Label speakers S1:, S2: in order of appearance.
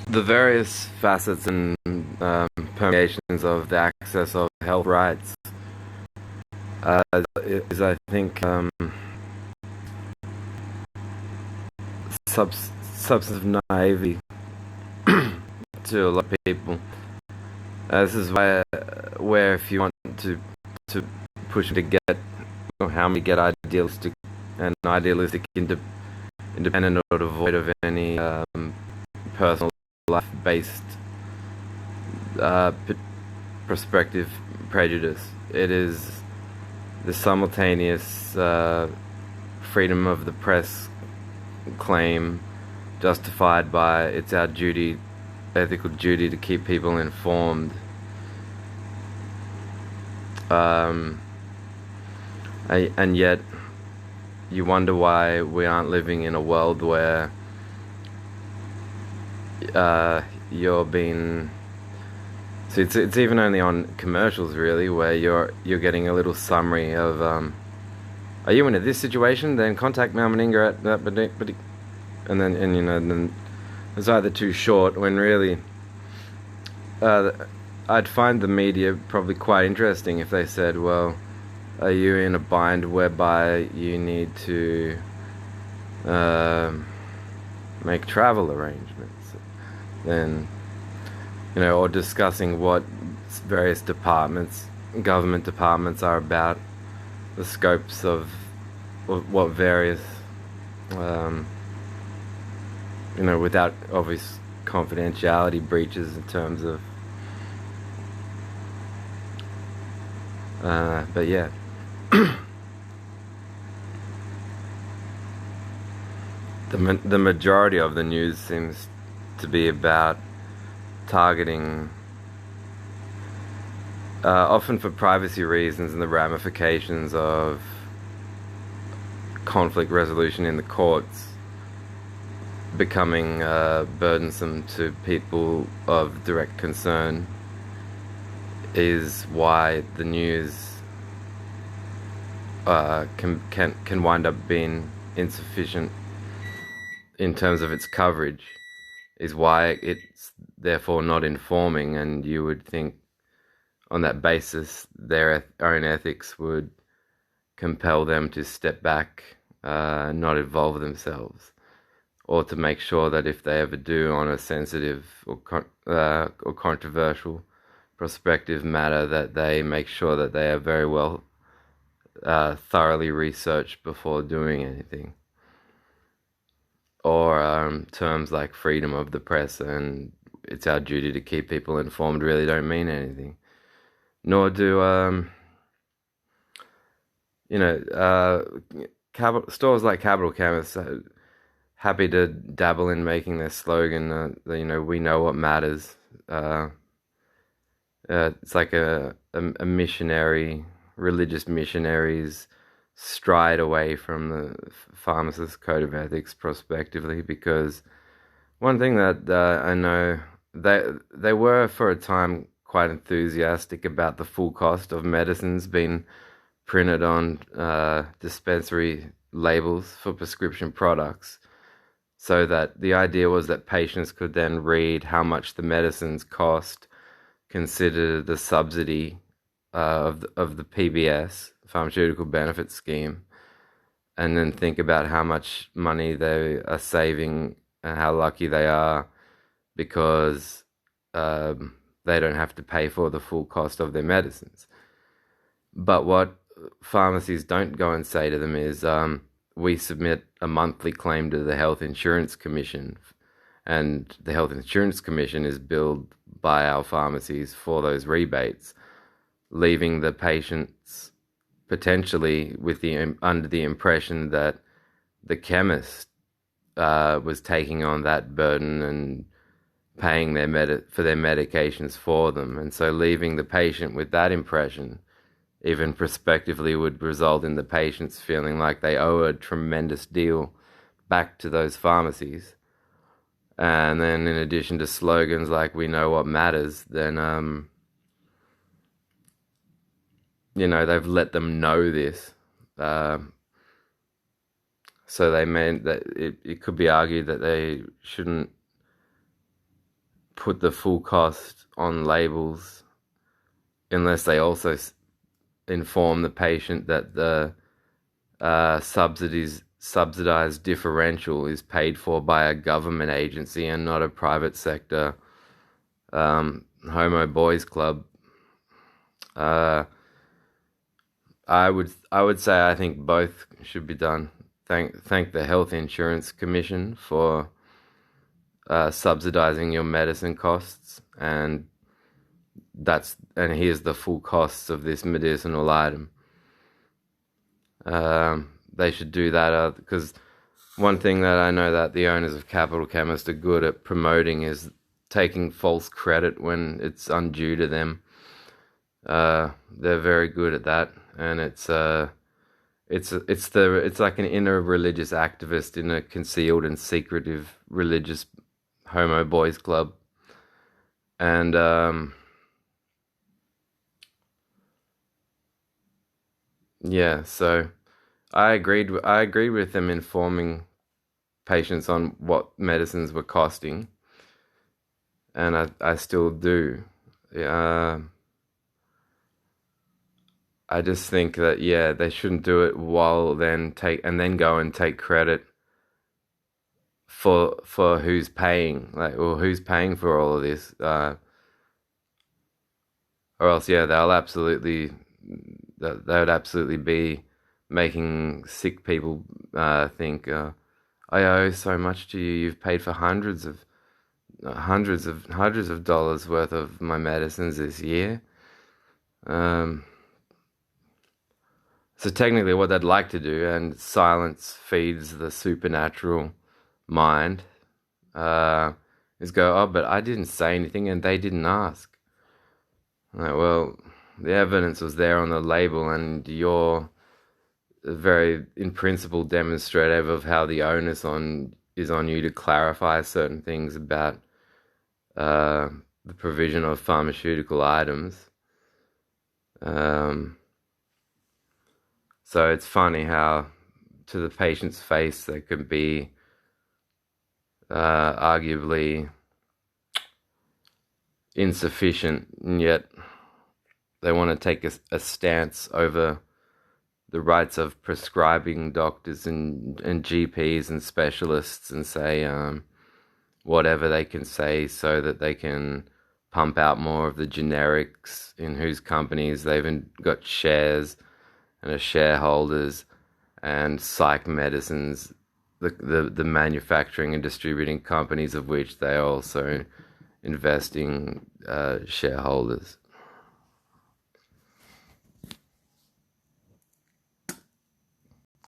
S1: The various facets and permeations of the access of health rights is, I think, substantive naivety to a lot of people. This is where if you want to push to get, or how many get idealistic, independent, or devoid of any personal life-based uh, prospective prejudice. It is the simultaneous freedom of the press claim justified by it's our ethical duty to keep people informed. And yet you wonder why we aren't living in a world where you're being... So it's even only on commercials, really, where you're getting a little summary of are you in this situation? Then contact Mal Meninga at that, and then it's either too short when really I'd find the media probably quite interesting if they said, well, are you in a bind whereby you need to make travel arrangements? Then, or discussing what various government departments are about, the scopes of what various, without obvious confidentiality breaches in terms of, but yeah. The majority of the news seems to be about targeting, often for privacy reasons and the ramifications of conflict resolution in the courts becoming burdensome to people of direct concern, is why the news can wind up being insufficient in terms of its coverage, is why it's therefore not informing, and you would think on that basis their own ethics would compel them to step back, not involve themselves, or to make sure that if they ever do on a sensitive or controversial prospective matter, that they make sure that they are very well thoroughly researched before doing anything. Or terms like freedom of the press and it's our duty to keep people informed really don't mean anything. Nor do stores like Capital Chemists are happy to dabble in making their slogan, we know what matters. It's like a missionary, religious missionaries stride away from the pharmacist code of ethics prospectively, because one thing that I know, they were for a time quite enthusiastic about the full cost of medicines being printed on dispensary labels for prescription products, so that the idea was that patients could then read how much the medicines cost, consider the subsidy of the PBS, Pharmaceutical Benefit Scheme, and then think about how much money they are saving and how lucky they are because they don't have to pay for the full cost of their medicines. But what pharmacies don't go and say to them is, we submit a monthly claim to the Health Insurance Commission, and the Health Insurance Commission is billed by our pharmacies for those rebates, leaving the patients potentially under the impression that the chemist was taking on that burden and paying for their medications for them. And so leaving the patient with that impression, even prospectively, would result in the patients feeling like they owe a tremendous deal back to those pharmacies. And then in addition to slogans like "we know what matters," then they've let them know this. So they meant that it could be argued that they shouldn't put the full cost on labels unless they also inform the patient that the subsidized differential is paid for by a government agency and not a private sector homo boys club. Uh, I would say I think both should be done. Thank the Health Insurance Commission for subsidizing your medicine costs, and here's the full costs of this medicinal item. They should do that because one thing that I know that the owners of Capital Chemist are good at promoting is taking false credit when it's undue to them. They're very good at that, and it's like an inner religious activist in a concealed and secretive religious homo boys club, and yeah, so I agreed with them informing patients on what medicines were costing, and I still do. Yeah, I just think that yeah, they shouldn't do it while then go and take credit for who's paying, like, or who's paying for all of this, or else yeah, they would absolutely be making sick people think, I owe so much to you. You've paid for hundreds of dollars worth of my medicines this year. Um, so technically, what they'd like to do, and silence feeds the supernatural mind, uh, is go, oh, but I didn't say anything, and they didn't ask. Like, well, the evidence was there on the label, and you're very, in principle, demonstrative of how the onus is on you to clarify certain things about uh, the provision of pharmaceutical items. Um, so it's funny how, to the patient's face, they could be arguably insufficient, and yet they want to take a stance over the rights of prescribing doctors and GPs and specialists, and say whatever they can say so that they can pump out more of the generics in whose companies they've got shares and are shareholders, and psych medicines, the manufacturing and distributing companies of which they are also investing shareholders.